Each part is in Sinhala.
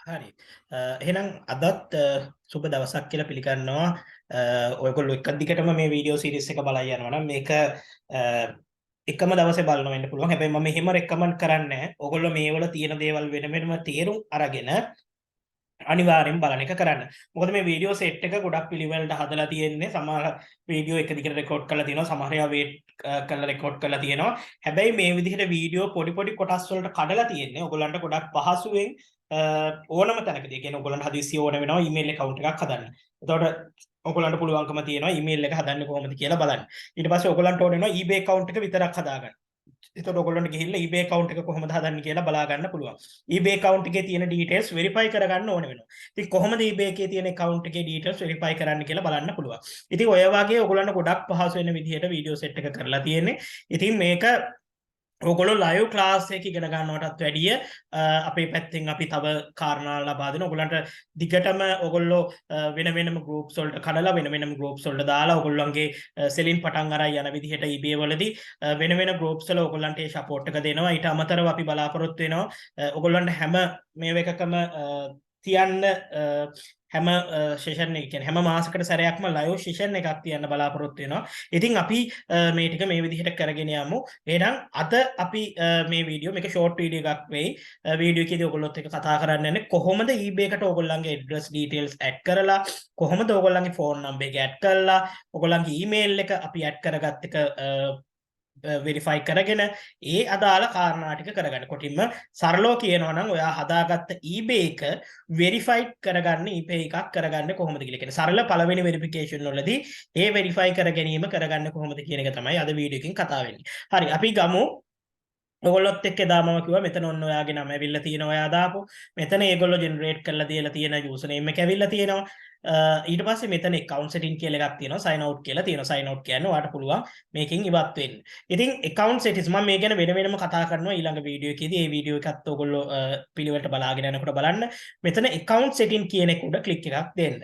හරි. එහෙනම් අදත් සුබ දවසක් කියලා පිළිගන්නවා. ඔයගොල්ලෝ එක දිගටම මේ වීඩියෝ සීරීස් එක බලලා යනවා නම් මේක එකම දවසේ බලන්න වෙන්න පුළුවන්. හැබැයි මම එහෙම රෙකමන්ඩ් කරන්නේ නැහැ. ඔයගොල්ලෝ මේවල තියෙන දේවල් වෙන වෙනම තේරුම් අරගෙන අනිවාර්යෙන් බලන එක කරන්න. මොකද මේ වීඩියෝ සෙට් එක ගොඩක් පිළිවෙලට හදලා තියෙන්නේ. සමහර වීඩියෝ එක දිගට රෙකෝඩ් කරලා තියෙනවා. සමහර ඒවා වේට් කරලා රෙකෝඩ් කරලා තියෙනවා. හැබැයි මේ විදිහට වීඩියෝ පොඩි පොඩි කොටස් වලට කඩලා තියෙන්නේ. ඔයගොල්ලන්ට ගොඩක් පහසුවෙන් ඕනම තැනකදී. ඒ කියන්නේ ඔයගොල්ලන්ට හදිස්සිය ඕන වෙනවා ඊමේල් account එකක් හදන්න. එතකොට ඔයගොල්ලන්ට පුළුවන්කම තියෙනවා ඊමේල් එක හදන්නේ කොහොමද කියලා බලන්න. ඊට පස්සේ ඔයගොල්ලන්ට ඕන වෙනවා eBay account එක විතරක් හදාගන්න. එතකොට ඔයගොල්ලන්ට ගිහිල්ලා eBay account එක කොහොමද හදන්නේ කියලා බලා ගන්න පුළුවන්. eBay account එකේ තියෙන details verify කරගන්න ඕන වෙනවා. ඉතින් කොහොමද eBay එකේ තියෙන account එකේ details verify කරන්න කියලා බලන්න පුළුවන්. ඉතින් ඔය වගේ ඔයගොල්ලන්ට ගොඩක් පහසු වෙන විදිහට වීඩියෝ සෙට් එක කරලා තියෙන්නේ. ඉතින් මේක ඔයගොල්ලෝ ලයිව් ක්ලාස් එක ඉගෙන ගන්නවටත් වැඩිය අපේ පැත්තෙන් අපි තව කාරණා ලබා දෙනවා. ඔයගොල්ලන්ට දිගටම ඔයගොල්ලෝ වෙන වෙනම groups වලට කඩලා වෙන වෙනම groups වලට දාලා ඔයගොල්ලන්ගේ සෙලින් පටන් අරන් යන විදිහට eBay වලදී වෙන වෙන groups වල ඔයගොල්ලන්ට ඒ support එක දෙනවා. ඊට අමතරව අපි බලාපොරොත්තු වෙනවා ඔයගොල්ලන්ට හැම මේ එකකම තියන්න හැම සෙෂන් එක කියන්නේ හැම මාසයකට සැරයක්ම ලයිව් සෙෂන් එකක් තියන්න බලාපොරොත්තු වෙනවා. ඉතින් අපි මේ ටික මේ විදිහට කරගෙන යමු. එහෙනම් අද අපි මේ වීඩියෝ මේක ෂෝට් වීඩියෝ එකක් වෙයි. වීඩියෝ එකේදී ඔයගොල්ලොත් එක්ක කතා කරන්න යන්නේ කොහොමද eBay එකට ඔයගොල්ලන්ගේ address details add කරලා කොහොමද ඔයගොල්ලන්ගේ phone number එක add කරලා ඔයගොල්ලන්ගේ email එක අපි add කරගත්ත එක වෙරිෆයි කරගෙන ඒ අදාළ කාරණා ටික කරගන්න. කොටින්ම සරලව කියනවා නම් ඔයා හදාගත්ත eBay එක වෙරිෆයිඩ් කරගන්න eBay එකක් කරගන්න කොහොමද කියලා කියන්නේ. සරල පළවෙනි වෙරිෆිකේෂන් වලදී ඒ වෙරිෆයි කර ගැනීම කරගන්න කොහොමද කියන එක තමයි අද වීඩියෝ එකකින් කතා වෙන්නේ. හරි අපි ගමු. ඔයගොල්ලොත් එක්ක එදා මම කිව්වා මෙතන ඔන්න ඔයාගේ නම ඇවිල්ලා තියෙනවා ඔයා දාපු. මෙතන ඒගොල්ලෝ ජෙනරේට් කරලා දීලා තියෙන යූසර් නේම් එක ඇවිල්ලා තියෙනවා. ඊට පස්සේ මෙතන account setting කියලා එකක් තියෙනවා sign out කියලා තියෙනවා. sign out කියන්නේ ඔයාලට පුළුවන් මේකෙන් ඉවත් වෙන්න. ඉතින් account settings මම මේ ගැන වෙන වෙනම කතා කරනවා ඊළඟ වීඩියෝ එකේදී. ඒ වීඩියෝ එකත් ඔයගොල්ලෝ පිළිවෙලට බලාගෙන යනකොට බලන්න. මෙතන account setting කියන එක උඩ ක්ලික් එකක් දෙන්න.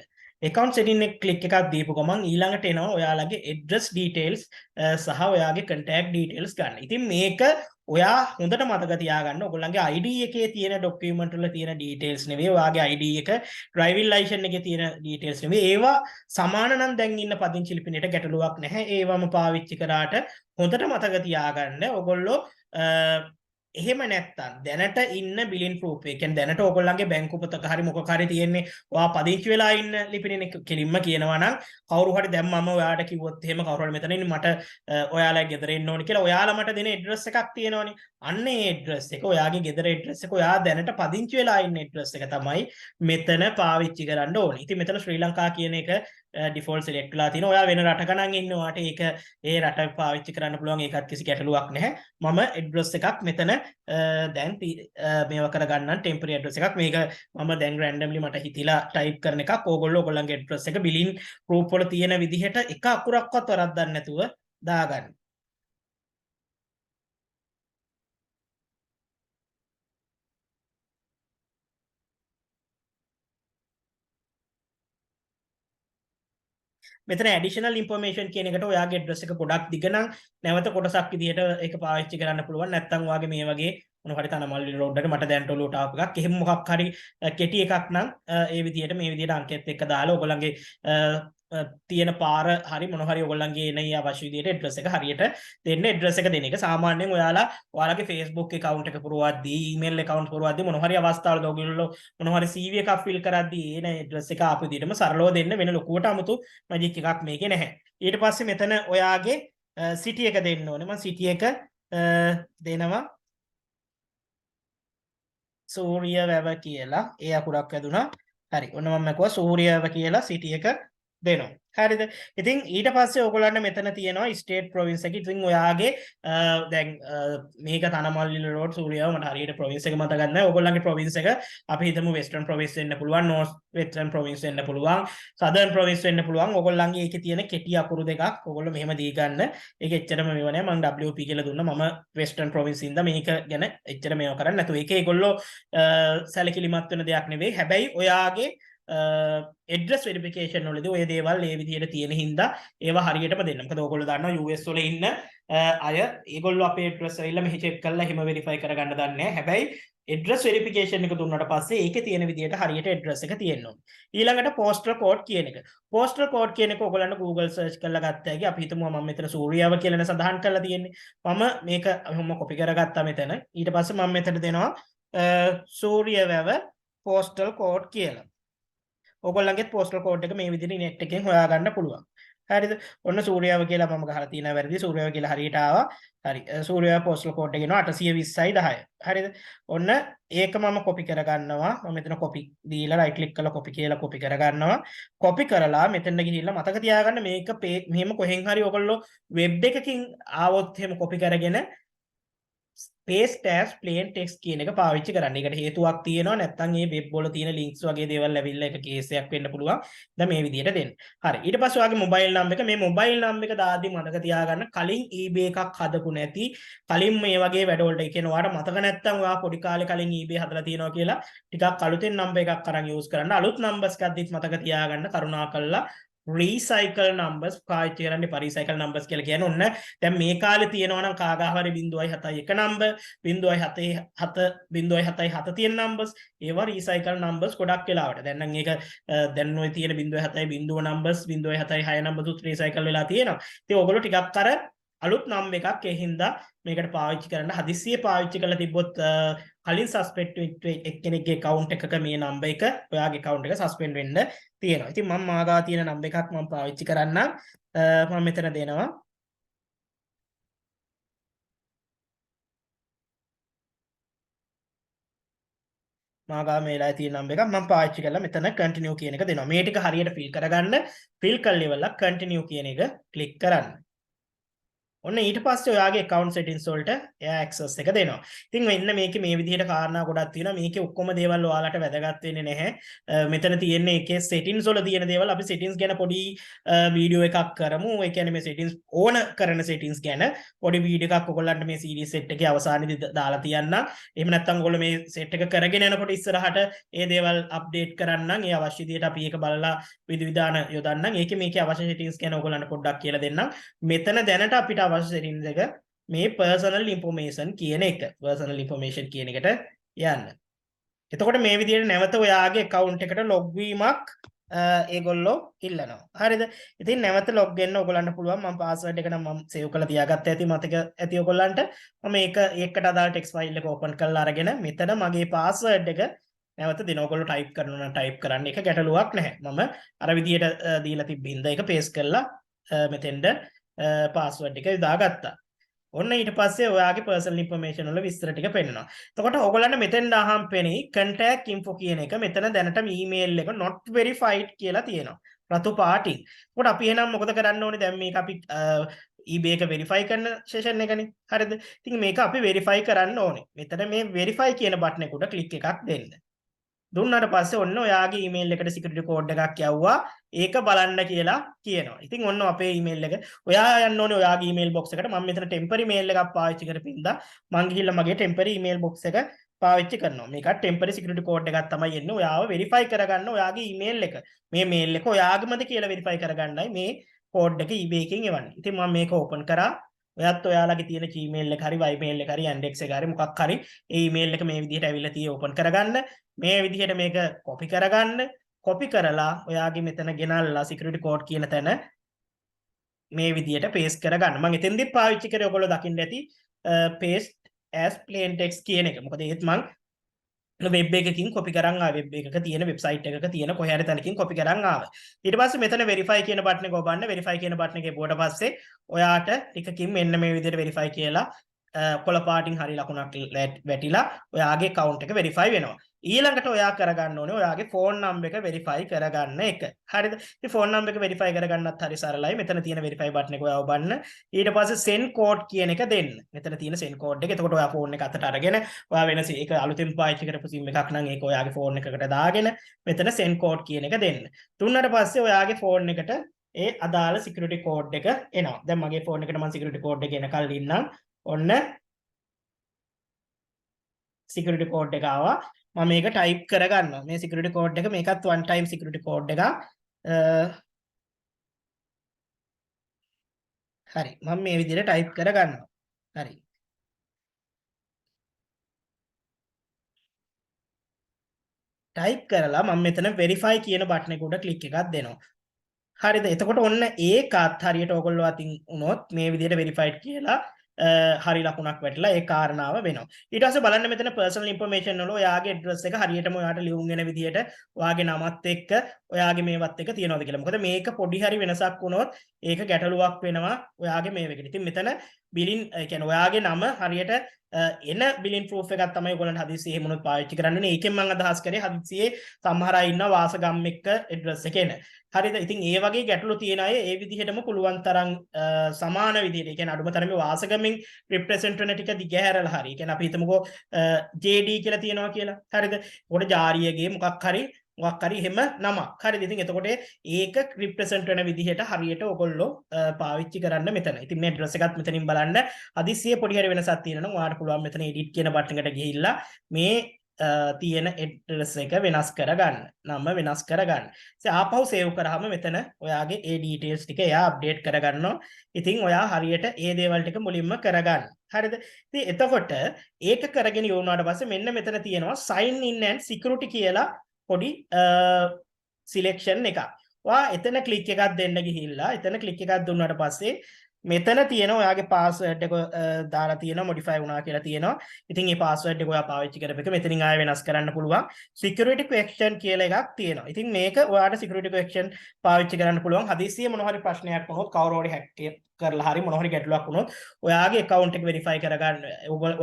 account setting එක ක්ලික් එකක් දීපු ගමන් ඊළඟට එනවා ඔයාලගේ address details සහ ඔයාගේ contact details ගන්න. ඉතින් මේක ඔයා හොඳට මතක තියාගන්න. ඔයගොල්ලන්ගේ ID එකේ තියෙන document වල තියෙන details නෙවෙයි. ඔයාගේ ID එක driving license එකේ තියෙන details නෙවෙයි. ඒවා සමාන නම් දැන් ඉන්න පදිංචි ලිපිනේට ගැටලුවක් නැහැ. ඒවම පාවිච්චි කරාට හොඳට මතක තියාගන්න. ඔයගොල්ලෝ එහෙම නැත්තම් දැනට ඉන්න බිලින් ප්‍රූෆ් එක කියන්නේ දැනට ඔයගොල්ලන්ගේ බැංකු පොතක හරි මොකක් හරි තියෙන්නේ ඔයා පදිංචි වෙලා ඉන්න ලිපිනේ කෙලින්ම කියනවා නම් කවුරු හරි දැන් මම ඔයාට කිව්වොත් එහෙම කවුරු හරි මෙතන ඉන්නේ මට ඔයාලා ගෙදර එන්න ඕනේ කියලා ඔයාලා මට දෙන ඇඩ්‍රස් එකක් තියෙනවනේ අන්න ඒ ඇඩ්‍රස් එක ඔයාගේ ගෙදර ඇඩ්‍රස් එක ඔයා දැනට පදිංචි වෙලා ඉන්න ඇඩ්‍රස් එක තමයි මෙතන පාවිච්චි කරන්න ඕනේ. ඉතින් මෙතන ශ්‍රී ලංකා කියන එක ඩිෆෝල්ට් සිලෙක්ට් වෙලා තිනවා. ඔයා වෙන රටක නම් ඉන්නවාට ඒක ඒ රට පාවිච්චි කරන්න පුළුවන්. ඒකත් කිසි ගැටලුවක් නැහැ. මම ඇඩ්‍රස් එකක් මෙතන දැන් මේවා කරගන්න ටෙම්පරරි ඇඩ්‍රස් එකක් මේක මම දැන් රැන්ඩම්ලි මට හිතිලා ටයිප් කරන එකක්. ඕගොල්ලෝ ඔයගොල්ලන්ගේ ඇඩ්‍රස් එක බිලින් ප්‍රූෆ් වල තියෙන විදිහට එක අකුරක්වත් වරද්දන්න නැතුව දාගන්න. මෙතන ඇඩිෂනල් ඉන්ෆර්මේෂන් කියන එකට ඔයාගේ ඇඩ්‍රස් එක ගොඩක් දිග නම් නැවත කොටසක් විදිහට ඒක පාවිච්චි කරන්න පුළුවන්. නැත්නම් ඔයාගේ මේ වගේ මොන හරි තනමල්ලි රෝඩ් එක මට දැන් ටොලුවට ආපු එකක් එහෙම මොකක් හරි කෙටි එකක් නම් ඒ විදිහට මේ විදිහට අංකෙත් එක්ක දාලා ඔයගොල්ලන්ගේ තියෙන පාර හරි මොන හරි ඔයගොල්ලන්ගේ එන අවශ්‍ය විදිහට ඇඩ්‍රස් එක හරියට දෙන්න ඇඩ්‍රස් එක දෙන එක සාමාන්‍යයෙන් ඔයාලගේ Facebook account එක පුරවද්දී email account පුරවද්දී මොන හරි අවස්ථාවලදී ඔයගොල්ලෝ මොන හරි CV එකක් fill කරද්දී එන ඇඩ්‍රස් එක ආපු විදිහටම සරලව දෙන්න වෙන ලොකුවට 아무තු මැජික් එකක් මේකේ නැහැ. ඊට පස්සේ මෙතන ඔයාගේ city එක දෙන්න ඕනේ. මම city එක දෙනවා සූරියවැව කියලා. ඒ අකුරක් වැදුනා. හරි. ඔන්න මම මකුවා සූරියවැව කියලා city එක දෙනවා. හරිද? ඉතින් ඊට පස්සේ ඔයගොල්ලන්ට මෙතන තියෙනවා ස්ටේට් ප්‍රොවින්ස් එක. ඉතින් ඔයාගේ දැන් මේක තනමල්ලි රෝඩ් සූරියව මට හරියට ප්‍රොවින්ස් එක මතක ගන්න නැහැ. ඔයගොල්ලන්ගේ ප්‍රොවින්ස් එක අපි හිතමු වෙස්ටර්න් ප්‍රොවින්ස් වෙන්න පුළුවන්, නෝර්ත් වෙස්ටර්න් ප්‍රොවින්ස් වෙන්න පුළුවන්, සදර්න් ප්‍රොවින්ස් වෙන්න පුළුවන්. ඔයගොල්ලන්ගේ ඒකේ තියෙන කෙටි අකුරු දෙකක් ඔයගොල්ලෝ මෙහෙම දී ගන්න. ඒක එච්චරම මේව නෑ. මම WP කියලා දුන්නා. මම වෙස්ටර්න් ප්‍රොවින්ස් ඉඳලා මේක ගැන එච්චර මේව කරන්නේ නැතුව. ඒක ඒගොල්ලෝ සැලකිලිමත් වෙන දෙයක් නෙවෙයි. හැබැයි ඔයාගේ ඇඩ්‍රස් වෙරිෆිකේෂන් වලදී ඔය දේවල් ඒ විදිහට තියෙන හින්දා ඒවා හරියටම දෙන්න. මොකද ඔයගොල්ලෝ දන්නවා US වල ඉන්න අය ඒගොල්ලෝ අපේ ඇඩ්‍රස් ඇවිල්ලා මෙහි චෙක් කරලා එහෙම වෙරිෆයි කරගන්න දන්නේ නැහැ. හැබැයි එඩ්‍රස් වෙරිෆිකේෂන් එක දුන්නට පස්සේ ඒකේ තියෙන විදිහට හරියට එඩ්‍රස් එක තියෙන්න ඕනේ. ඊළඟට පෝස්ටල් කෝඩ් කියන එක. පෝස්ටල් කෝඩ් කියන එක ඔයගොල්ලන්ට Google search කරලා ගත්ත හැකි. අපි හිතමු මම මෙතන සූර්යාව කියලානේ සඳහන් කරලා තියෙන්නේ. මම මේක ඔහොම කොපි කරගත්තා මෙතන. ඊට පස්සේ මම මෙතන දෙනවා සූර්යවැව පෝස්ටල් කෝඩ් කියලා. ඔයගොල්ලන්ගේ පෝස්ටල් කෝඩ් එක මේ විදිහට net එකෙන් හොයාගන්න පුළුවන්. හරිද? ඔන්න සූර්යාව කියලා මම ගහලා තියෙනවා වැරදි. සූර්යාව කියලා හරියට ආවා. හරි. සූර්යාව පෝස්ටල් කෝඩ් එක එනවා 820යි 10. හරිද? ඔන්න ඒක මම කොපි කරගන්නවා. මම මෙතන කොපි දීලා රයිට් ක්ලික් කරලා කොපි කියලා කොපි කරගන්නවා. කොපි කරලා මෙතන ගිහිල්ලා මතක තියාගන්න මේක මෙහෙම කොහෙන් හරි ඔයගොල්ලෝ වෙබ් එකකින් ආවොත් එහෙම කොපි කරගෙන paste as plain text කියන එක පාවිච්චි කරන්න. ඒකට හේතුවක් තියෙනවා. නැත්නම් මේ වෙබ් වල තියෙන links වගේ දේවල් ඇවිල්ලා එක කේස් එකක් වෙන්න පුළුවන්. දැන් මේ විදිහට දෙන්න. හරි. ඊට පස්සේ ඔයාගේ mobile number එක මේ mobile number එක දාද්දි මතක තියාගන්න කලින් eBay එකක් හදපු නැති කලින් මේ වගේ වැඩවලට ඒ කියන්නේ ඔයාලට මතක නැත්නම් ඔයා පොඩි කාලේ කලින් eBay හදලා තියෙනවා කියලා ටිකක් අලුතෙන් number එකක් අරන් use කරන්න. අලුත් numbers එකක් දිත් මතක තියාගන්න කරුණාකරලා recycle numbers පාවිච්චි කරන්න. recycle numbers කියලා කියන්නේ ඔන්න දැන් මේ කාලේ තියෙනවා නම් කාගාහරි 0.71 number 0.77 තියෙන numbers ඒවා recycle numbers ගොඩක් වෙලාවට දැන් නම් ඒක දැන් ඔය තියෙන 0.70 numbers 0.76 numbers උත් recycle වෙලා තියෙනවා. ඉතින් ඔයගොල්ලෝ ටිකක් අර අලුත් නම් එකක් ඒ හින්දා මේකට පාවිච්චි කරන්න හදිස්සියේ පාවිච්චි කරලා තිබ්බොත් කලින් සස්පෙක්ට් එක්කෙනෙක්ගේ account එකක මේ number එක ඔයාගේ account එක suspend වෙන්න තියෙනවා. ඉතින් මම මාගා තියෙන number එකක් මම පාවිච්චි කරන්නම්. මම මෙතන දෙනවා මාගා මේලා තියෙන number එකක් මම පාවිච්චි කරලා මෙතන continue කියන එක දෙනවා. මේ ටික හරියට fill කරගන්න fill කරලා ඉවරලා continue කියන එක click කරන්න. ඔන්න ඊට පස්සේ ඔයාගේ account settings වලට එයා access එක දෙනවා. ඉතින් මෙන්න මේකේ මේ විදිහට කාරණා ගොඩක් තියෙනවා. මේකේ ඔක්කොම දේවල් ඔයාලට වැදගත් වෙන්නේ නැහැ. මෙතන තියෙන්නේ ඒකේ settings වල තියෙන දේවල් අපි settings ගැන පොඩි වීඩියෝ එකක් කරමු. ඒ කියන්නේ මේ settings ඕන කරන settings ගැන පොඩි වීඩියෝ එකක් ඔයගොල්ලන්ට මේ series set එකේ අවසානයේදී දාලා තියන්නම්. එහෙම නැත්නම් ඔයගොල්ලෝ මේ set එක කරගෙන යනකොට ඉස්සරහට ඒ දේවල් update කරන්නම්. ඒ අවශ්‍ය විදිහට අපි ඒක බලලා විධිවිධාන යොදන්නම්. මේකේ අවශ්‍ය settings ගැන ඔයගොල්ලන්ට පොඩ්ඩක් කියලා දෙන්නම්. මෙතන දැනට අපිට settings එක මේ personal information කියන එක personal information කියන එකට යන්න. එතකොට මේ විදිහට නැවත ඔයාගේ account එකට log වීමක් ඒගොල්ලෝ ඉල්ලනවා. හරිද? ඉතින් නැවත log වෙන්න ඔයගොල්ලන්ට පුළුවන්. මම password එක නම් මම save කරලා තියාගත්තා ඇති මතක ඇති ඔයගොල්ලන්ට. මම ඒකට අදාළ text file එක open කරලා අරගෙන මෙතන මගේ password එක නැවත දෙන ඔයගොල්ලෝ type කරනවා නම් type කරන්න. ඒක ගැටලුවක් නැහැ. මම අර විදිහට දීලා තිබ්බින්ද ඒක paste කරලා මෙතෙන්ද පාස්වර්ඩ් එක දාගත්තා. ඔන්න ඊට පස්සේ ඔයාගේ personal information වල විස්තර ටික පෙන්නනවා. එතකොට ඔයගොල්ලන්ට මෙතෙන් දාහම් පෙනී contact info කියන එක මෙතන දැනට email එක not verified කියලා තියෙනවා. රතු පාටින්. එතකොට අපි එහෙනම් මොකද කරන්න ඕනේ? දැන් මේක අපි eBay එක verify කරන session එකනේ. හරිද? ඉතින් මේක අපි verify කරන්න ඕනේ. මෙතන මේ verify කියන බටන් එකට click එකක් දෙන්න. දුන්නාට පස්සේ ඔන්න ඔයාගේ ඊමේල් එකට සිකියුරිටි කෝඩ් එකක් යවුවා. ඒක බලන්න කියලා කියනවා. ඉතින් ඔන්න අපේ ඊමේල් එක ඔයා යන්න ඕනේ ඔයාගේ ඊමේල් බොක්ස් එකට. මම මෙතන ටෙම්පරරි මේල් එකක් පාවිච්චි කරපින්දා මං ගිහිල්ලා මගේ ටෙම්පරරි ඊමේල් බොක්ස් එක පාවිච්චි කරනවා. මේක ටෙම්පරරි සිකියුරිටි කෝඩ් එකක් තමයි එන්නේ. ඔයාව වෙරිෆයි කරගන්න ඔයාගේ ඊමේල් එක. මේ මේල් එක ඔයාගේමද කියලා වෙරිෆයි කරගන්නයි මේ කෝඩ් එක eBay එකෙන් එවන්නේ. ඉතින් මම මේක ඕපන් කරා. ඔයත් ඔයාලගේ තියෙන Gmail එක හරි Ymail එක හරි Yandex එක හරි මොකක් හරි ඒ ඊමේල් එක මේ විදිහට ඇවිල්ලා තියෙ ඕපන් කරගන්න. මේ විදිහට මේක කොපි කරගන්න. කොපි කරලා ඔයාගේ මෙතන ගෙනල්ලා security code කියන තැන මේ විදිහට paste කරගන්න. මම එතෙන්දි පාවිච්චි කරේ ඔයගොල්ලෝ දකින්න ඇති paste as plain text කියන එක. මොකද ඒත් මම වෙබ් එකකින් කොපි කරන් ආවා. වෙබ් එකක තියෙන වෙබ්සයිට් එකක තියෙන කොහේ හරි තැනකින් කොපි කරන් ආවා. ඊට පස්සේ මෙතන verify කියන බටන් එක ඔබන්න. verify කියන බටන් එකේ පුවට පස්සේ ඔයාට ටිකකින් මෙන්න මේ විදිහට verify කියලා කොළ පාටින් හරි ලකුණක් වැටිලා ඔයාගේ account එක verify වෙනවා. ඊළඟට ඔයා කරගන්න ඕනේ ඔයාගේ phone number එක verify කරගන්න එක. හරිද? ඉතින් phone number එක verify කරගන්නත් හරි සරලයි. මෙතන තියෙන verify button එක ඔයා ඔබන්න. ඊට පස්සේ send code කියන එක දෙන්න. මෙතන තියෙන send code එක. එතකොට ඔයා phone එක අතට අරගෙන ඔයා වෙනස ඒක අලුතෙන් පාවිච්චි කරපු SIM එකක් නම් ඒක ඔයාගේ phone එකකට දාගෙන මෙතන send code කියන එක දෙන්න. දුන්නාට පස්සේ ඔයාගේ phone එකට ඒ අදාළ security code එක එනවා. දැන් මගේ phone එකට මම security code එක එනකල් ඉන්නම්. ඔන්න security code එක ආවා. මම මේක type කරගන්නවා. මේ security code එක මේකත් one time security code එකක්. හරි. මම මේ විදිහට type කරගන්නවා. හරි. ටයිප් කරලා මම මෙතන වෙරිෆයි කියන බටන් එක උඩ ක්ලික් එකක් දෙනවා. හරිද? එතකොට ඔන්න ඒකත් හරියට ඔයගොල්ලෝ අතින් උනොත් මේ විදිහට වෙරිෆයිඩ් කියලා හරි ලකුණක් වැටලා ඒ කාරණාව වෙනවා. ඊට පස්සේ බලන්න මෙතන පර්සනල් ඉන්ෆර්මේෂන් වල ඔයාගේ ඇඩ්‍රස් එක හරියටම ඔයාට ලියුම් වෙන විදිහට ඔයාගේ නමත් එක්ක ඔයාගේ මේවත් එක්ක තියනවාද කියලා. මොකද මේක පොඩි හරි වෙනසක් වුණොත් ඒක ගැටලුවක් වෙනවා ඔයාගේ මේවකට. ඉතින් මෙතන බිලින් කියන්නේ ඔයාගේ නම හරියට එන බිලින් ප්‍රූෆ් එකක් තමයි ඔයගොල්ලන්ට හදිස්සියේ එහෙම උනොත් පාවිච්චි කරන්න ඕනේ. ඒකෙන් මම අදහස් කරේ හදිස්සියේ සමහර අය ඉන්නවා වාසගම් එක්ක ඇඩ්‍රස් එක එන. හරිද? ඉතින් ඒ වගේ ගැටලු තියෙන අය ඒ විදිහටම පුළුවන් තරම් සමාන විදිහට, ඒ කියන්නේ අඩුම තරමේ වාසගමින් රිප්‍රෙසෙන්ට් වෙන ටික දිගහැරලා හරි. ඒ කියන්නේ අපි හිතමුකෝ JD කියලා තියෙනවා කියලා. හරිද? උඩ ජාරියගේ මොකක් හරි එහෙම නමක්. හරිද? ඉතින් එතකොට ඒක රිප්‍රෙසෙන්ට් වෙන විදිහට හරියට ඔයගොල්ලෝ පාවිච්චි කරන්න මෙතන. ඉතින් මේ ඇඩ්‍රස් එකත් මෙතනින් බලන්න. හදිස්සියේ පොඩි හරි වෙනසක් තියෙනවා නම් ඔයාලට පුළුවන් මෙතන edit කියන බටන් එකට ගිහිල්ලා මේ තියෙන ඇඩ්‍රස් එක වෙනස් කරගන්න. නම වෙනස් කරගන්න. ඉතින් ආපහු සේව් කරාම මෙතන ඔයාගේ ඒ ඩීටේල්ස් ටික එයා අප්ඩේට් කරගන්නවා. ඉතින් ඔයා හරියට ඒ දේවල් ටික මුලින්ම කරගන්න. හරිද? ඉතින් එතකොට ඒක කරගෙන යවුනාට පස්සේ මෙන්න මෙතන තියෙනවා sign in and security කියලා පොඩි සිලෙක්ෂන් එකක්. ඔයා එතන ක්ලික් එකක් දෙන්න ගිහිල්ලා එතන ක්ලික් එකක් දුන්නාට පස්සේ මෙතන තියෙනවා ඔයාගේ පාස්වර්ඩ් එක දාලා තියෙනවා මොඩිෆයි වුණා කියලා තියෙනවා. ඉතින් මේ පාස්වර්ඩ් එක ඔයා පාවිච්චි කරපෙක මෙතනින් ආයෙ වෙනස් කරන්න පුළුවන්. security question කියලා එකක් තියෙනවා. ඉතින් මේක ඔයාට security question පාවිච්චි කරන්න පුළුවන්. හදිස්සියේ මොන හරි ප්‍රශ්නයක් වුණොත් කවුරු හරි හැක් කරලා හරි මොන හරි ගැටලුවක් වුණොත් ඔයාගේ account එක verify කරගන්න,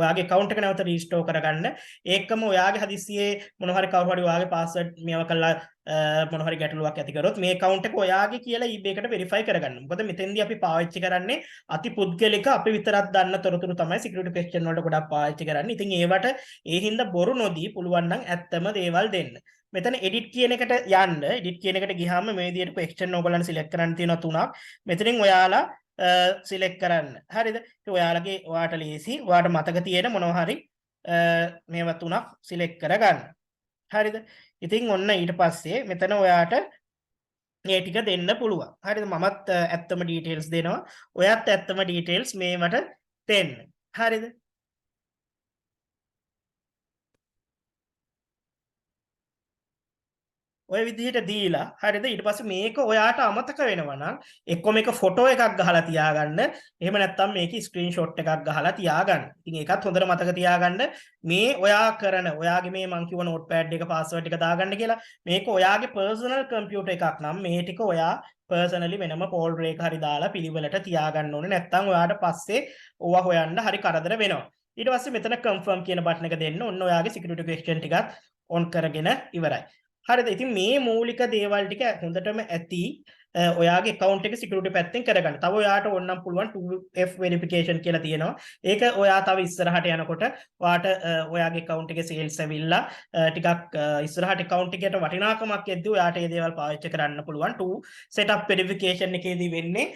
ඔයාගේ account එක නැවත restore කරගන්න, ඒකම ඔයාගේ හදිස්සියේ මොන හරි කවුරු හරි ඔයාගේ password මේවා කළා මොන හරි ගැටලුවක් ඇති කරොත් මේ account එක ඔයාගේ කියලා eBay එකට verify කරගන්න. මොකද මෙතෙන්දී අපි පාවිච්චි කරන්නේ අති පුද්ගලික අපි විතරක් දන්න තොරතුරු තමයි security question වලට ගොඩක් පාවිච්චි කරන්නේ. ඉතින් ඒවට ඒ හින්දා බොරු නොදී පුළුවන් නම් ඇත්තම දේවල් දෙන්න. මෙතන edit කියන එකට යන්න. edit කියන එකට ගියාම මේ විදිහට question ඔයගොල්ලන් select කරන්න තියෙනවා තුනක්. මෙතනින් ඔයාලා select කරන්න. හරිද? ඉතින් ඔයාට ලේසි. ඔයාට මතක තියෙන මොනවා හරි මේවා තුනක් select කරගන්න. හරිද? ඉතින් ඔන්න ඊට පස්සේ මෙතන ඔයාට මේ ටික දෙන්න පුළුවන්. හරිද? මමත් ඇත්තම details දෙනවා. ඔයත් ඇත්තම details මේවට දෙන්න. හරිද? ඔය විදිහට දීලා හරිද? ඊට පස්සේ මේක ඔයාට අමතක වෙනවා නම් එක්ක මේක ෆොටෝ එකක් ගහලා තියාගන්න. එහෙම නැත්නම් මේකේ ස්ක්‍රීන්ෂොට් එකක් ගහලා තියාගන්න. ඉතින් ඒකත් හොඳට මතක තියාගන්න. මේ ඔයා කරන ඔයාගේ මේ මං කිව්ව නෝට්පෑඩ් එක පාස්වර්ඩ් එක දාගන්න කියලා. මේක ඔයාගේ පර්සනල් කම්පියුටර් එකක් නම් මේ ටික ඔයා පර්සනලි වෙනම ෆෝල්ඩර් එක හරි දාලා පිළිවෙලට තියාගන්න ඕනේ. නැත්නම් ඔයාට පස්සේ ඕවා හොයන්න හරි කරදර වෙනවා. ඊට පස්සේ මෙතන confirm කියන බටන් එක දෙන්න. ඔන්න ඔයාගේ security question ටිකත් on කරගෙන ඉවරයි. හරිද? ඉතින් මේ මූලික දේවල් ටික හොඳටම ඇති ඔයාගේ account එක security පැත්තෙන් කරගන්න. තව ඔයාට ඕනනම් පුළුවන් 2F verification කියලා තියෙනවා. ඒක ඔයා තව ඉස්සරහට යනකොට ඔයාට ඔයාගේ account එකේ sales ඇවිල්ලා ටිකක් ඉස්සරහට account එකට වටිනාකමක් එද්දී ඔයාට මේ දේවල් පාවිච්චි කරන්න පුළුවන්. 2 setup verification එකේදී වෙන්නේ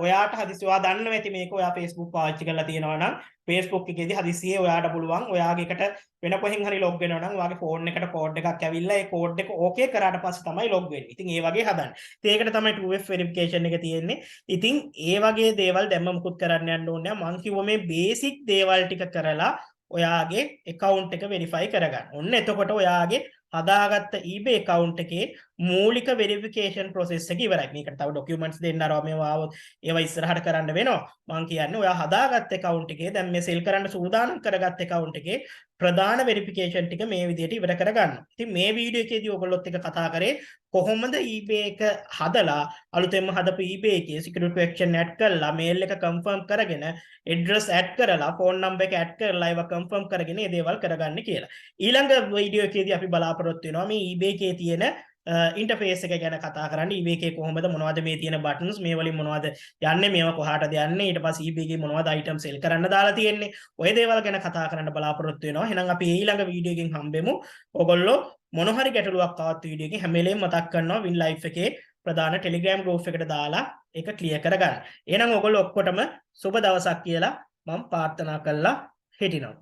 ඔයාට හදිස්සි ඔයා දන්නවා ඇති මේක ඔයා Facebook පාවිච්චි කරලා තියෙනවා නම් Facebook එකේදී හදිස්සියේ ඔයාට පුළුවන් ඔයාගේ එකට වෙන කොහෙන් හරි log වෙනවා නම් ඔයාගේ phone එකට code එකක් ඇවිල්ලා ඒ code එක okay කරාට පස්සේ තමයි log වෙන්නේ. ඉතින් ඒ වගේ හදන්න. ඉතින් ඒකට තමයි 2F verification එක තියෙන්නේ. ඉතින් ඒ වගේ දේවල් දැම්ම මුකුත් කරන්න යන්න ඕනේ නැහැ. මං කිව්ව මේ basic දේවල් ටික කරලා ඔයාගේ account එක verify කරගන්න. ඔන්න එතකොට ඔයාගේ හදාගත්ත eBay account එකේ මූලික verification process එක ඉවරයි. මේකට තව documents දෙන්න අරවා මේවා આવොත් ඒවා ඉස්සරහට කරන්න වෙනවා. මම කියන්නේ ඔයා හදාගත්ත account එකේ දැන් මේ sell කරන්න සූදානම් කරගත්ත account එකේ ප්‍රධාන verification ටික මේ විදිහට ඉවර කරගන්න. ඉතින් මේ වීඩියෝ එකේදී ඔයගොල්ලොත් එක්ක කතා කරේ කොහොමද eBay එක හදලා අලුතෙන්ම හදපු eBay එකේ security question add කරලා mail එක confirm කරගෙන address add කරලා phone number එක add කරලා ඒවා confirm කරගෙන මේ දේවල් කරගන්න කියලා. ඊළඟ වීඩියෝ එකේදී අපි බලාපොරොත්තු වෙනවා මේ eBay එකේ තියෙන ඉන්ටර්ෆේස් එක ගැන කතා කරන්න. eBay එකේ කොහොමද මොනවද මේ තියෙන buttons මේ වලින් මොනවද යන්නේ මේවා කොහාටද යන්නේ ඊට පස්සේ eBay එකේ මොනවද item sell කරන්න දාලා තියෙන්නේ ඔය දේවල් ගැන කතා කරන්න බලාපොරොත්තු වෙනවා. එහෙනම් අපි ඊළඟ වීඩියෝ එකකින් හම්බෙමු. ඔයගොල්ලෝ මොන හරි ගැටලුවක් ආවත් වීඩියෝ එකේ හැම වෙලේම මතක් කරනවා win life එකේ ප්‍රධාන Telegram group එකට දාලා ඒක ක්ලියර් කරගන්න. එහෙනම් ඔයගොල්ලෝ ඔක්කොටම සුබ දවසක් කියලා මම ප්‍රාර්ථනා කරලා හිටිනවා.